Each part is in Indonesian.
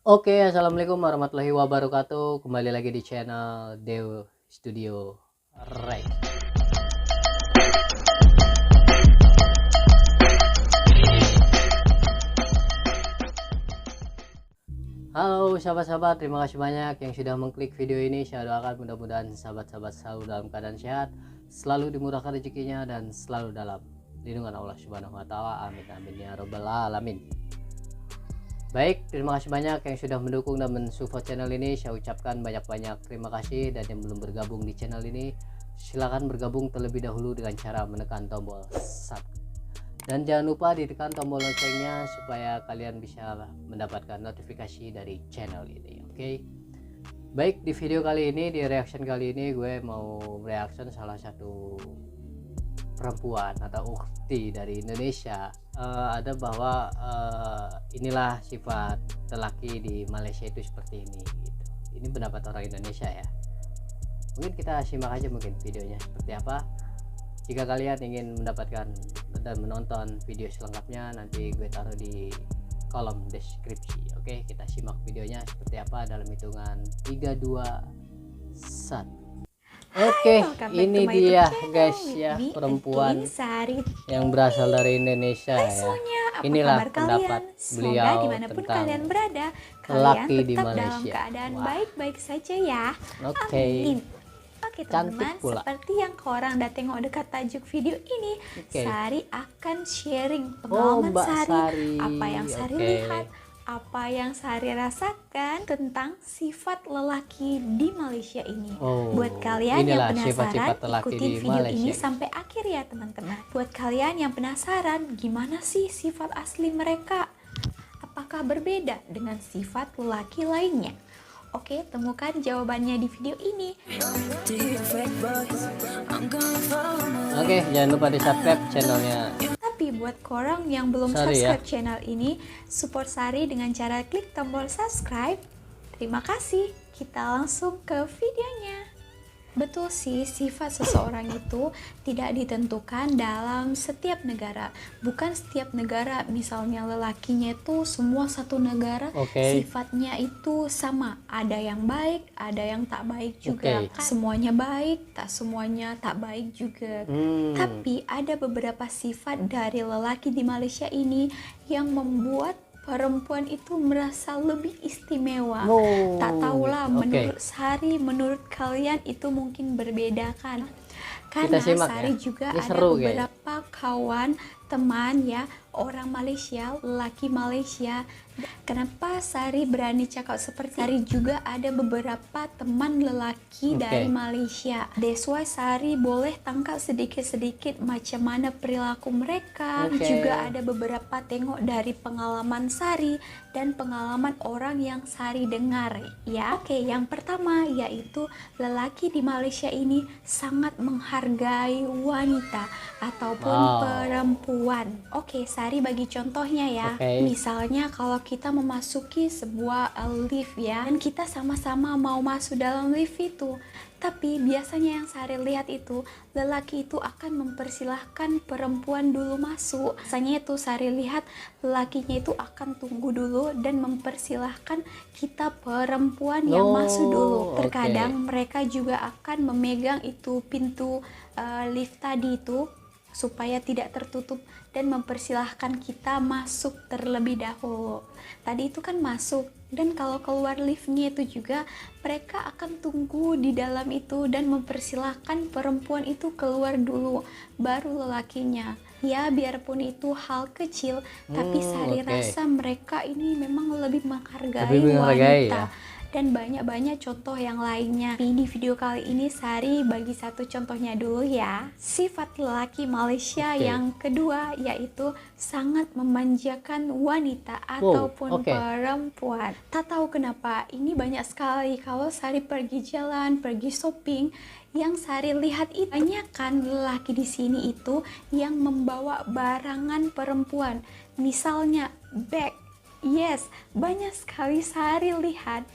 Oke, assalamualaikum warahmatullahi wabarakatuh. Kembali lagi di channel Dew Studio Right. Halo sahabat-sahabat, terima kasih banyak yang sudah mengklik video ini. Saya doakan mudah-mudahan sahabat-sahabat selalu dalam keadaan sehat, selalu dimurahkan rezekinya, dan selalu dalam lindungan Allah Subhanahu wa Ta'ala. Amin amin ya robbal alamin. Baik, terima kasih banyak yang sudah mendukung dan mensupport channel ini. Saya ucapkan banyak-banyak terima kasih. Dan yang belum bergabung di channel ini, silakan bergabung terlebih dahulu dengan cara menekan tombol subscribe. Dan jangan lupa ditekan tombol loncengnya supaya kalian bisa mendapatkan notifikasi dari channel ini. Oke. Baik, di video kali ini, di reaction kali ini, gue mau reaction salah satu perempuan atau ukti dari Indonesia. Ada bahwa inilah sifat lelaki di Malaysia itu seperti ini gitu. Ini pendapat orang Indonesia ya. Mungkin kita simak aja mungkin videonya seperti apa. Jika kalian ingin mendapatkan dan menonton video selengkapnya, nanti gue taruh di kolom deskripsi. Oke, kita simak videonya seperti apa dalam hitungan 3, 2, 1. Oke, ini dia guys ya, perempuan yang berasal dari Indonesia ya. Inilah pendapat beliau tentang lelaki di Malaysia. Dalam keadaan baik-baik saja ya. Oke. Oke teman-teman, seperti yang korang udah tengok dekat tajuk video ini, Sari akan sharing pengalaman Sari, apa yang Sari lihat, apa yang Sari rasakan tentang sifat lelaki di Malaysia ini. Buat kalian yang penasaran, ikutin video ini sampai akhir ya teman-teman. Buat kalian yang penasaran, gimana sih sifat asli mereka? Apakah berbeda dengan sifat lelaki lainnya? Oke, temukan jawabannya di video ini. Oke, jangan lupa di subscribe channelnya. Tapi buat korang yang belum subscribe channel ini, support Sari dengan cara klik tombol subscribe. Terima kasih. Kita langsung ke videonya. Betul sih, sifat seseorang itu tidak ditentukan dalam setiap negara. Bukan setiap negara, misalnya lelakinya itu semua satu negara, sifatnya itu sama. Ada yang baik, ada yang tak baik juga. Semuanya baik, tak semuanya tak baik juga. Tapi ada beberapa sifat dari lelaki di Malaysia ini yang membuat perempuan itu merasa lebih istimewa. Tak tahulah menurut Sari, menurut kalian itu mungkin berbeda kan? Karena Sari juga ada beberapa kawan, teman ya, orang Malaysia, lelaki Malaysia. Kenapa Sari berani cakap seperti Sari juga ada beberapa teman lelaki dari Malaysia. That's why Sari boleh tangkap sedikit-sedikit macam mana perilaku mereka. Juga ada beberapa tengok dari pengalaman Sari dan pengalaman orang yang Sari dengar ya. Yang pertama yaitu lelaki di Malaysia ini sangat menghargai wanita ataupun perempuan. Sari bagi contohnya ya. Misalnya kalau kita memasuki sebuah lift ya, dan kita sama-sama mau masuk dalam lift itu, tapi biasanya yang Sari lihat itu lelaki itu akan mempersilahkan perempuan dulu masuk. Biasanya itu Sari lihat lelakinya itu akan tunggu dulu dan mempersilahkan kita perempuan yang masuk dulu. Terkadang mereka juga akan memegang itu pintu lift tadi itu supaya tidak tertutup dan mempersilahkan kita masuk terlebih dahulu. Tadi itu kan masuk, dan kalau keluar liftnya itu juga mereka akan tunggu di dalam itu dan mempersilahkan perempuan itu keluar dulu baru lelakinya. Ya biarpun itu hal kecil, tapi Sari rasa mereka ini memang lebih menghargai wanita. Dan banyak-banyak contoh yang lainnya. Di video kali ini Sari bagi satu contohnya dulu ya. Sifat lelaki Malaysia yang kedua yaitu sangat memanjakan wanita ataupun perempuan. Tak tahu kenapa ini banyak sekali kalau Sari pergi jalan, pergi shopping, yang Sari lihat itu banyak kan lelaki di sini itu yang membawa barangan perempuan. Misalnya bag. Yes, banyak sekali Sari lihat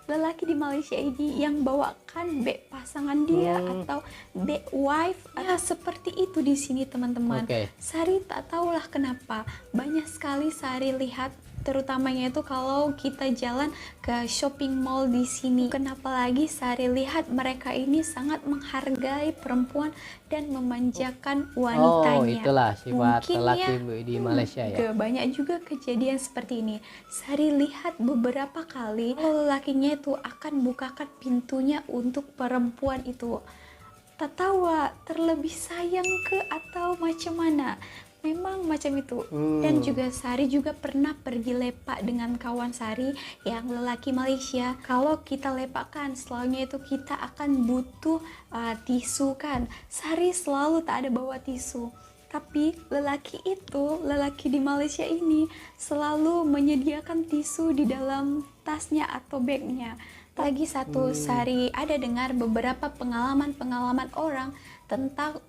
lelaki di Malaysia ini yang bawakan bag pasangan dia atau bag wife ya, seperti itu di sini teman-teman. Sari tak tahulah kenapa banyak sekali Sari lihat Terutamanya itu kalau kita jalan ke shopping mall di sini. Kenapa lagi Sari lihat mereka ini sangat menghargai perempuan dan memanjakan wanitanya. Oh, itulah sifat Mungkin lelaki ya, di Malaysia ya. banyak juga kejadian seperti ini. Sari lihat beberapa kali kalau lelakinya itu akan bukakan pintunya untuk perempuan itu. Tertawa, terlebih sayang ke atau macam mana. Memang macam itu. Dan juga Sari juga pernah pergi lepak dengan kawan Sari yang lelaki Malaysia. Kalau kita lepakkan, selalunya itu kita akan butuh tisu kan. Sari selalu tak ada bawa tisu. Tapi lelaki di Malaysia ini selalu menyediakan tisu di dalam tasnya atau bagnya. Lagi satu, Sari ada dengar beberapa pengalaman orang tentang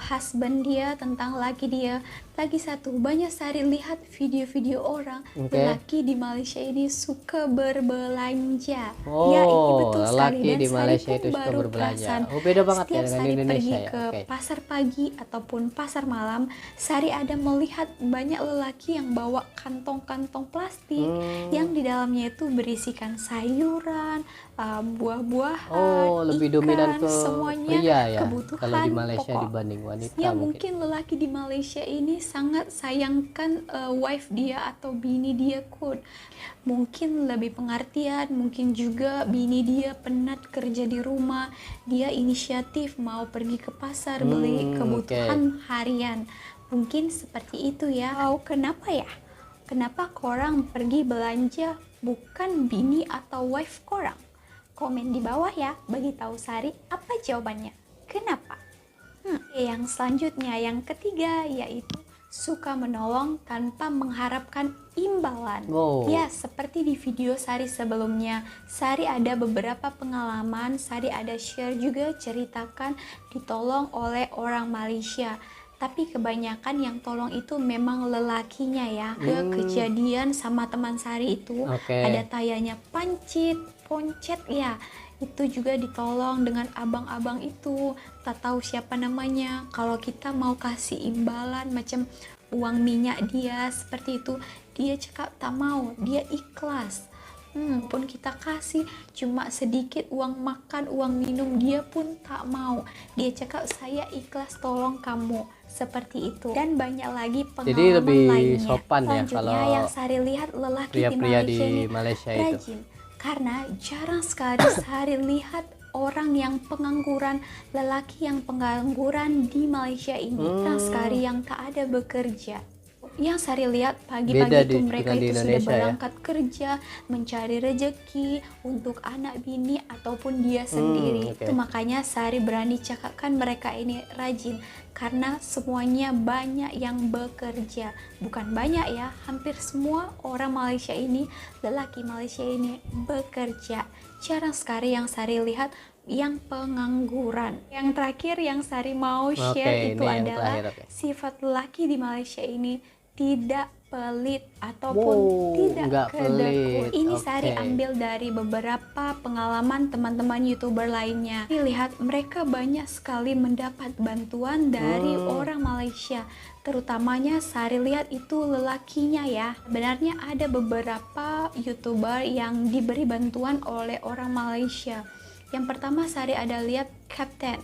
husband dia, tentang laki dia. Lagi satu, banyak Sari lihat video-video orang laki di Malaysia ini suka berbelanja. Ya, ini betul sekali. Dan di Sari Malaysia pun itu suka baru berbelanja. perasan. Oh, beda banget ya Setiap dengan Sari Indonesia pergi ya. ke pasar pagi ataupun pasar malam, Sari ada melihat banyak lelaki yang bawa kantong-kantong plastik yang di dalamnya itu berisikan sayuran, buah-buahan, lebih ikan, dominan ke semuanya pria ya kebutuhan kalau di Malaysia pokok. dibanding wanita Ya, mungkin. mungkin lelaki di Malaysia ini sangat sayangkan wife dia atau bini dia kot. Mungkin lebih pengertian, mungkin juga bini dia penat kerja di rumah, dia inisiatif mau pergi ke pasar beli kebutuhan harian. Mungkin seperti itu ya. Kenapa ya? Kenapa korang pergi belanja bukan bini atau wife korang? Komen di bawah ya, bagi tahu Sari apa jawabannya. Kenapa? Yang selanjutnya, yang ketiga, yaitu suka menolong tanpa mengharapkan imbalan. Ya, seperti di video Sari sebelumnya, Sari ada beberapa pengalaman, Sari ada share juga ceritakan ditolong oleh orang Malaysia. Tapi kebanyakan yang tolong itu memang lelakinya ya. Kejadian sama teman Sari itu ada tayanya poncet ya. Itu juga ditolong dengan abang-abang itu, tak tahu siapa namanya. Kalau kita mau kasih imbalan macam uang minyak dia seperti itu, dia cakap tak mau, dia ikhlas. Pun kita kasih cuma sedikit uang makan, uang minum, dia pun tak mau. Dia cakap saya ikhlas tolong kamu, seperti itu. Dan banyak lagi pengalaman jadi lebih lainnya. sopan ya kalau yang Sari lihat lelaki pria-pria di Malaysia ini itu rajin. Karena jarang sekali Sari lihat orang yang pengangguran, lelaki yang pengangguran di Malaysia ini. Jarang sekali yang tak ada bekerja. Yang Sari lihat pagi-pagi itu mereka itu sudah berangkat kerja, mencari rezeki untuk anak bini ataupun dia sendiri. Itu makanya Sari berani cakapkan mereka ini rajin, karena semuanya banyak yang bekerja. Bukan banyak ya, hampir semua orang Malaysia ini, lelaki Malaysia ini bekerja. Jarang sekali yang Sari lihat yang pengangguran. Yang terakhir yang Sari mau share itu adalah sifat lelaki di Malaysia ini tidak pelit ataupun tidak kedeku. Ini Sari ambil dari beberapa pengalaman teman-teman YouTuber lainnya. Lihat, mereka banyak sekali mendapat bantuan dari orang Malaysia. Terutamanya Sari lihat itu lelakinya ya. Sebenarnya ada beberapa YouTuber yang diberi bantuan oleh orang Malaysia. Yang pertama Sari ada lihat Captain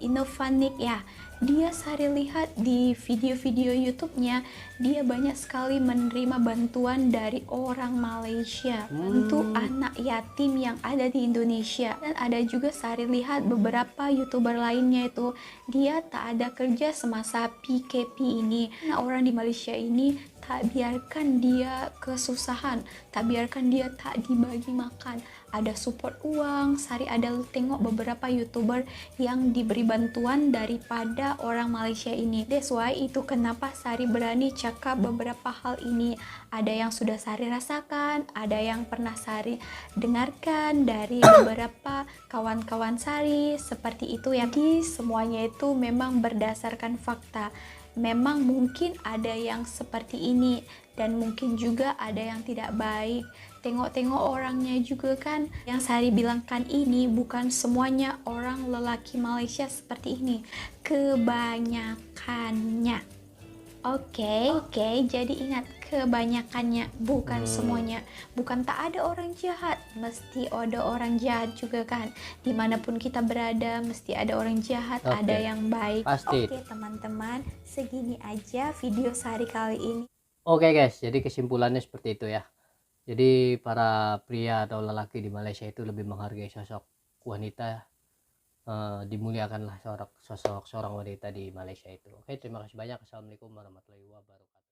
Innovanik ya. Dia Sari lihat di video-video YouTube-nya, dia banyak sekali menerima bantuan dari orang Malaysia, bantu anak yatim yang ada di Indonesia. Dan ada juga Sari lihat beberapa YouTuber lainnya itu, dia tak ada kerja semasa PKP ini. Nah, orang di Malaysia ini tak biarkan dia kesusahan, tak biarkan dia tak dibagi makan. Ada support uang. Sari ada tengok beberapa YouTuber yang diberi bantuan daripada orang Malaysia ini. That's why itu kenapa Sari berani cakap beberapa hal ini. Ada yang sudah Sari rasakan, ada yang pernah Sari dengarkan dari beberapa kawan-kawan Sari, seperti itu ya. Jadi semuanya itu memang berdasarkan fakta. Memang mungkin ada yang seperti ini dan mungkin juga ada yang tidak baik. Tengok-tengok orangnya juga kan. Yang Sari bilangkan ini bukan semuanya orang lelaki Malaysia seperti ini, kebanyakannya. Oke, jadi ingat, kebanyakannya, bukan semuanya. Bukan tak ada orang jahat, mesti ada orang jahat juga kan. Dimanapun kita berada, mesti ada orang jahat, ada Oke, yang baik. pasti. Oke teman-teman, segini aja video Sari kali ini. Oke guys, jadi kesimpulannya seperti itu ya. Jadi para pria atau lelaki di Malaysia itu lebih menghargai sosok wanita, dimuliakanlah sosok seorang wanita di Malaysia itu. Oke, terima kasih banyak. Assalamualaikum warahmatullahi wabarakatuh.